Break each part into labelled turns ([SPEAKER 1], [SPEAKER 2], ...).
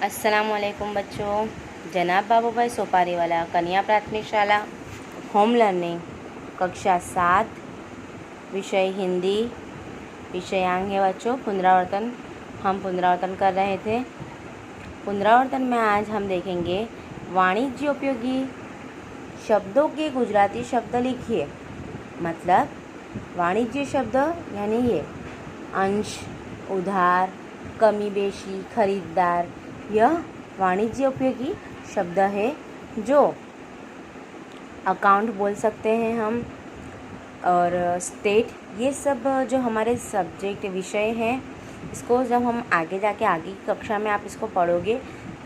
[SPEAKER 1] अस्सलामुअलैकुम बच्चों। जनाब बाबूभाई सोपारीवाला कन्या प्राथमिक शाला होम लर्निंग कक्षा 7 विषय हिंदी विषयांग है बच्चों पुनरावर्तन। हम पुनरावर्तन कर रहे थे। पुनरावर्तन में आज हम देखेंगे वाणिज्य उपयोगी शब्दों के गुजराती शब्द लिखिए। मतलब वाणिज्य शब्द यानी ये अंश, उधार, कमी बेशी, खरीदार, यह वाणिज्य उपयोगी शब्द है जो अकाउंट बोल सकते हैं हम, और स्टेट, ये सब जो हमारे सब्जेक्ट विषय हैं। इसको जब हम आगे जाके आगे की कक्षा में आप इसको पढ़ोगे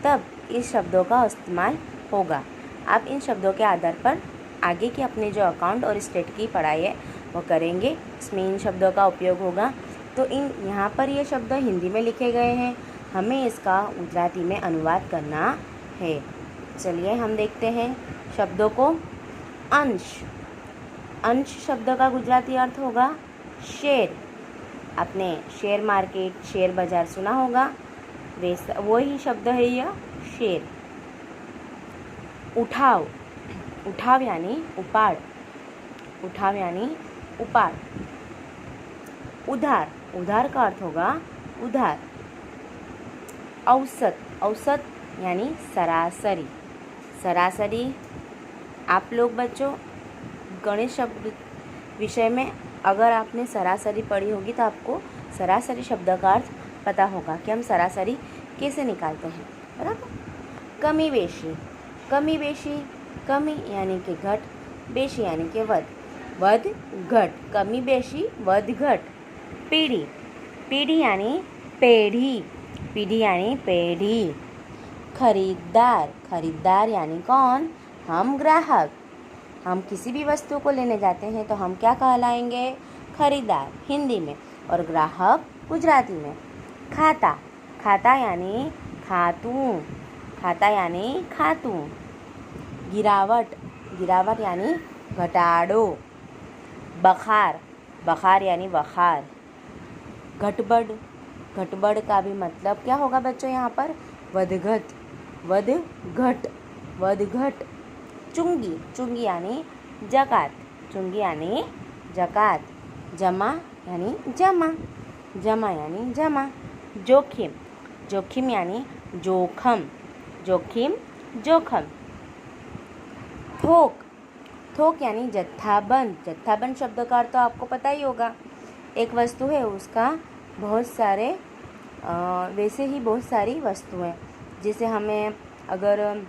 [SPEAKER 1] तब इस शब्दों का इस्तेमाल होगा। आप इन शब्दों के आधार पर आगे की अपने जो अकाउंट और स्टेट की पढ़ाई है वो करेंगे। इसमें इन शब्दों का उपयोग होगा। तो यहाँ पर ये शब्द हिंदी में लिखे गए हैं, हमें इसका गुजराती में अनुवाद करना है। चलिए हम देखते हैं शब्दों को। अंश, अंश शब्द का गुजराती अर्थ होगा शेयर। आपने शेयर मार्केट, शेयर बाजार सुना होगा, वैसा वही शब्द है यह शेयर। उठाव, उठाव यानी उपाड़, उठाव यानी उपाड़। उधार, उधार का अर्थ होगा उधार। औसत, औसत यानी सरासरी, सरासरी। आप लोग बच्चों गणित शब्द विषय में अगर आपने सरासरी पढ़ी होगी तो आपको सरासरी शब्द का अर्थ पता होगा कि हम सरासरी कैसे निकालते हैं, बराबर। कमी बेशी, कमी बेशी, कमी यानी कि घट, बेशी यानी कि वध, वध घट, कमी बेशी वध घट। पीढ़ी, पीढ़ी यानी पेढ़ी, पीढ़ी यानी पेढ़ी। खरीदार, खरीदार यानी कौन? हम ग्राहक। हम किसी भी वस्तु को लेने जाते हैं तो हम क्या कहलाएंगे? खरीदार हिंदी में, और ग्राहक गुजराती में। खाता, खाता यानी खातू, खाता यानी खातू। गिरावट, गिरावट यानी घटाड़ो। बखार, बखार यानी बखार। घटबड़, घटबड़ का भी मतलब क्या होगा बच्चों यहाँ पर? वधघट, वधघट, वधघट। चुंगी, चुंगी यानी जकात, चुंगी यानी जकात। जमा यानी जमा, जमा यानी जमा। जोखिम, जोखिम यानी जोखम, जोखिम जोखम। थोक, थोक यानी जत्थाबंद, जत्थाबंद शब्द का अर्थ तो आपको पता ही होगा। एक वस्तु है, उसका बहुत सारे वैसे ही बहुत सारी वस्तुएं। जैसे हमें अगर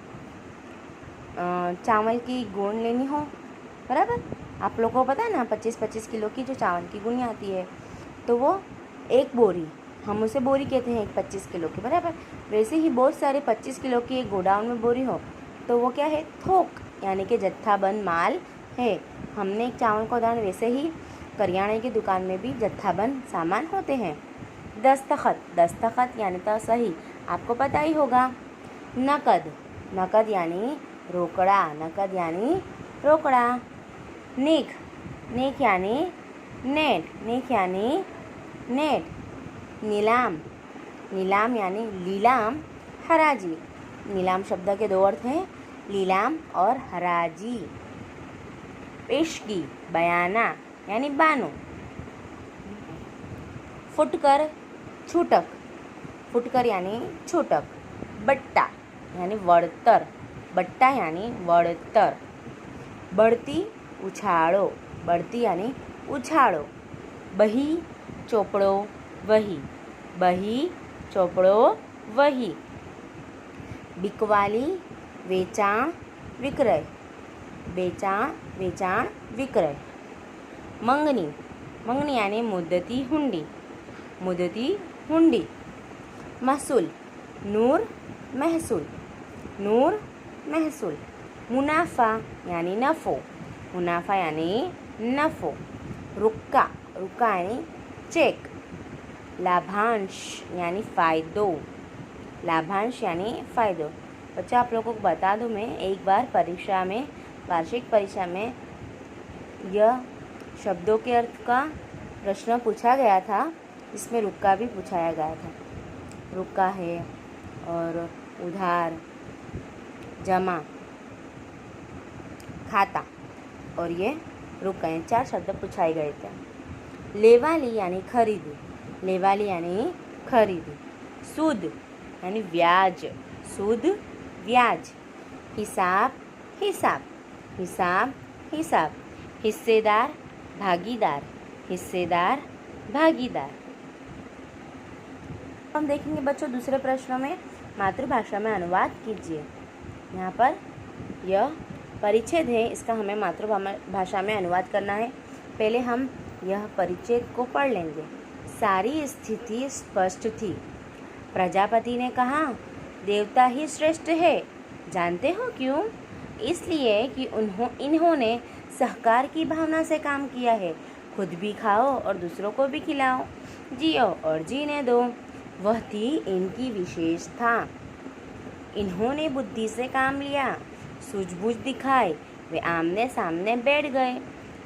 [SPEAKER 1] चावल की गोंद लेनी हो, बराबर, आप लोगों को पता है ना 25-25 किलो की जो चावल की गोनी आती है, तो वो एक बोरी, हम उसे बोरी कहते हैं, एक 25 किलो की, बराबर। वैसे ही बहुत सारे 25 किलो की एक गोडाउन में बोरी हो तो वो क्या है? थोक यानी कि जत्थाबंद माल है। हमने एक चावल का उदाहरण, वैसे ही करियाने की दुकान में भी जत्थाबंद सामान होते हैं। दस्तखत, दस्तखत यानी तो सही, आपको पता ही होगा। नकद, नकद यानी रोकड़ा, नकद यानी रोकड़ा। नेक, नेक यानी नेट, नेक यानी नेट। नीलाम, नीलाम यानी लीलाम, हराजी। नीलाम शब्द के दो अर्थ हैं, लीलाम और हराजी। पेशगी, बयाना यानी बानो। फुटकर, छूटक, फुटकर यानी छूटक। बट्टा यानी वड़तर, बट्टा यानी वड़तर। बढ़ती, उछाड़ो, बढ़ती यानी उछाड़ो। बही, चोपड़ो, वही, बही, चोपड़ो, वही। बिकवाली, वेचाण, विक्रय, बेचाण, वेचाण, विक्रय। मंगनी, मंगनी यानी मुद्दती हुंडी, मुद्दती हुंडी। महसूल, नूर, महसूल, नूर, महसूल। मुनाफा यानी नफ़ो, मुनाफा यानी नफ़ो। रुक्का, रुक्का यानी चेक। लाभांश यानी फ़ायदो, लाभांश यानी फ़ायदो। बच्चा आप लोगों को बता दूं, मैं एक बार परीक्षा में, वार्षिक परीक्षा में यह शब्दों के अर्थ का प्रश्न पूछा गया था, इसमें रुक्का भी पूछाया गया था। रुक्का है, और उधार, जमा, खाता, और ये रुक गए। 4 शब्द पूछाए गए थे। लेवाली यानी खरीदी, लेवाली यानी खरीदी। सूद यानी ब्याज, सूद ब्याज। हिसाब, हिसाब, हिसाब, हिसाब। हिस्सेदार, भागीदार, हिस्सेदार, भागीदार। हम देखेंगे बच्चों दूसरे प्रश्नों में मातृभाषा में अनुवाद कीजिए। यहाँ पर यह परिच्छेद है, इसका हमें मातृभाषा में अनुवाद करना है। पहले हम यह परिच्छेद को पढ़ लेंगे। सारी स्थिति स्पष्ट थी। प्रजापति ने कहा, देवता ही श्रेष्ठ है। जानते हो क्यों? इसलिए कि इन्होंने सहकार की भावना से काम किया है। खुद भी खाओ और दूसरों को भी खिलाओ, जियो और जीने दो। वह थी इनकी विशेषता। इन्होंने बुद्धि से काम लिया, सूझबूझ दिखाई। वे आमने सामने बैठ गए,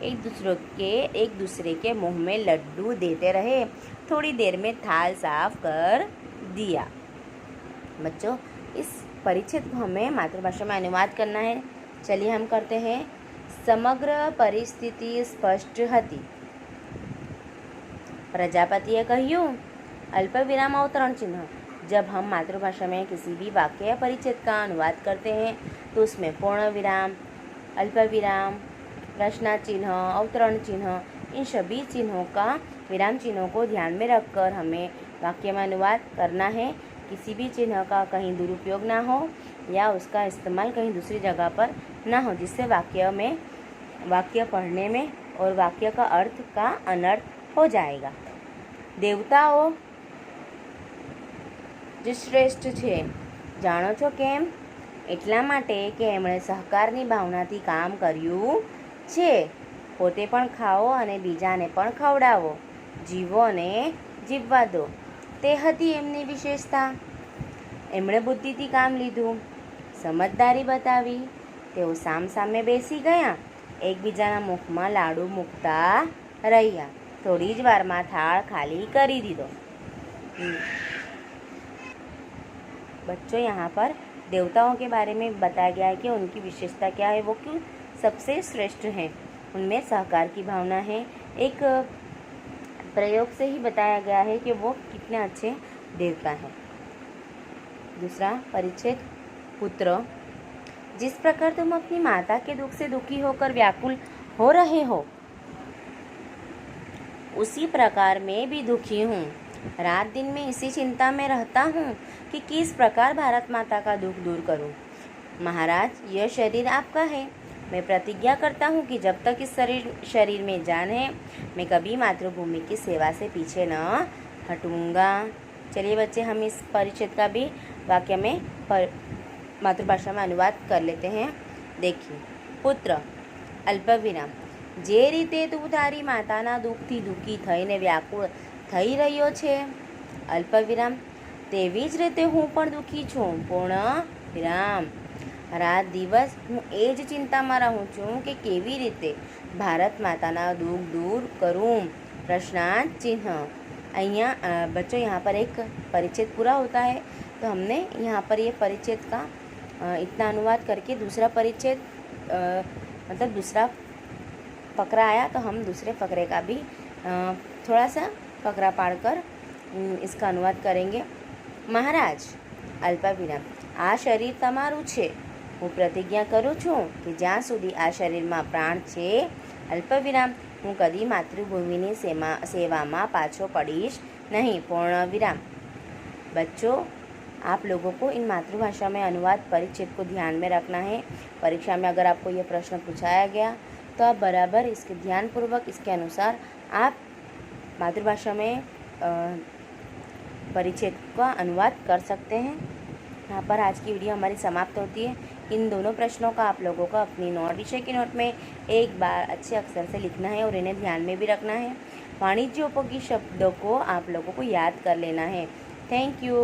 [SPEAKER 1] एक दूसरे के मुंह में लड्डू देते रहे। थोड़ी देर में थाल साफ कर दिया। बच्चों, इस परिच्छेद को हमें मातृभाषा में अनुवाद करना है। चलिए हम करते हैं। समग्र परिस्थिति स्पष्ट હતી। प्रजापतिए કહ્યું। अल्प विराम अवतरण चिन्ह। जब हम मातृभाषा में किसी भी वाक्य या परिच्छेद का अनुवाद करते हैं तो उसमें पूर्ण विराम, अल्प विराम, प्रश्न चिन्ह, अवतरण चिन्ह, इन सभी चिन्हों का विराम चिन्हों को ध्यान में रखकर हमें वाक्य में अनुवाद करना है। किसी भी चिन्ह का कहीं दुरुपयोग ना हो या उसका इस्तेमाल कहीं दूसरी जगह पर ना हो, जिससे वाक्य पढ़ने में और वाक्य का अर्थ का अनर्थ हो जाएगा। देवताओ જ શ્રેષ્ઠ છે। જાણો છો કેમ? એટલા માટે કે એમણે સહકારની ભાવનાથી કામ કર્યું છે। પોતે પણ ખાઓ અને બીજાને પણ ખવડાવો, જીવો અને જીવવા દો। તે હતી એમની વિશેષતા। એમણે બુદ્ધિથી કામ લીધું, સમજદારી બતાવી। તેઓ સામસામે બેસી ગયા, એકબીજાના મુખમાં લાડુ મૂકતા રહ્યા। થોડી જ વારમાં થાળ ખાલી કરી દીધો। बच्चों, यहाँ पर देवताओं के बारे में बताया गया है कि उनकी विशेषता क्या है, वो क्यों सबसे श्रेष्ठ हैं। उनमें सहकार की भावना है। एक प्रयोग से ही बताया गया है कि वो कितने अच्छे देवता हैं। दूसरा परिच्छेद, पुत्र। जिस प्रकार तुम अपनी माता के दुख से दुखी होकर व्याकुल हो रहे हो, उसी प्रकार मैं भी दुखी हूँ। रात दिन में इसी चिंता में रहता हूँ कि किस प्रकार भारत माता का दुख दूर करूँ। महाराज, यह शरीर आपका है। मैं प्रतिज्ञा करता हूँ कि जब तक इस शरीर में जान है, मैं कभी मातृभूमि की सेवा से पीछे न हटूँगा। चलिए बच्चे, हम इस परिच्छेद का भी वाक्य में मातृभाषा में अनुवाद कर लेते हैं। देखिए, पुत्र, अल्पविराम। જે રીતે તું તારી માતાના દુઃખથી દુઃખી થઈને વ્યાકુળ થઈ રહ્યો છે, અલ્પવિરામ, તેવી જ રીતે હું પણ દુઃખી છું, પૂર્ણ વિરામ। રાત દિવસ હું એ જ ચિંતામાં રહું છું કે કેવી રીતે ભારત માતાના દુઃખ दूर करूँ। प्रश्नार्थ चिन्ह। बच्चों, यहाँ पर एक परिच्छेद पूरा होता है, तो हमने यहाँ पर ये परिच्छेद का इतना अनुवाद करके दूसरा परिच्छेद मतलब दूसरा फकरा आया तो हम दूसरे फकरे का भी थोड़ा सा फकरा पाड़कर इसका अनुवाद करेंगे। महाराज, अल्पविराम, आ शरीर तमारू छे। હું પ્રતિજ્ઞા કરું છું કે જ્યાં સુધી આ શરીરમાં प्राण છે, अल्पविराम, હું કદી માતૃભૂમિની સેવામાં પાછો પડીશ नहीं, पूर्ण विराम। बच्चों, आप लोगों को इन मातृभाषा में अनुवाद परिच्छेद को ध्यान में रखना है। परीक्षा में अगर आपको यह प्रश्न पूछाया गया तो आप बराबर इसके ध्यानपूर्वक इसके अनुसार आप मातृभाषा में परिच्छेद का अनुवाद कर सकते हैं। यहाँ पर आज की वीडियो हमारी समाप्त होती है। इन दोनों प्रश्नों का आप लोगों को अपनी विषय की नोट में एक बार अच्छे अक्षर से लिखना है और इन्हें ध्यान में भी रखना है। वाणिज्योपयोगी शब्दों को आप लोगों को याद कर लेना है। Thank you.